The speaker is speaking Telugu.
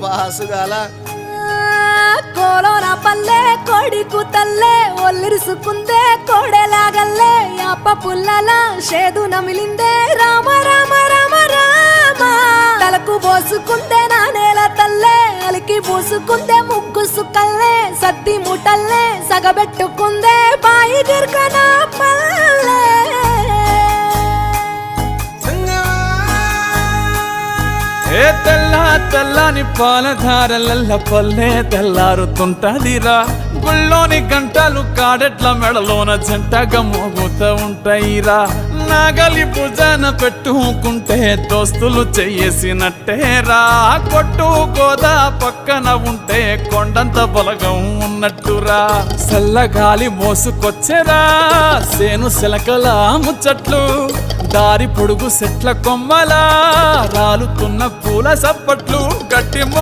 బాసుగాల కోలోన పల్లె కొడికు తల్లే ఒల్లిరుసుకుందే కోడెలాగల్లే యాప పుల్లల షేదు నమిలిందే రామ రామ రామ రామ తలకు పోసుకుందే నా నేల తల్లే అలికి పూసుకుందే ముగ్గు సుక్కల్లే సద్ది ముటల్లే సగబెట్టుకుందే బాయి గిర్కన పల్లె ఏ తెల్లని పాలధారలల్ల పల్లె తెల్లారుతుంటదిరా గుళ్ళోని గంటలు కాడెట్ల మెడలోన జంటగా మోగుతూ ఉంటాయిరా నాగలి భుజాన పెట్టుకుంటే దోస్తులు చెయ్యేసినట్టేరా కొట్టు గోదా పక్కన ఉంటే కొండంత బలగం ఉన్నట్టురా చల్లగాలి మోసుకొచ్చెరా సేను శిలకల ముచ్చట్లు దారి పొడుగు సెట్ల కొమ్మలా రాలుతున్న పూల సప్పట్లు గట్టి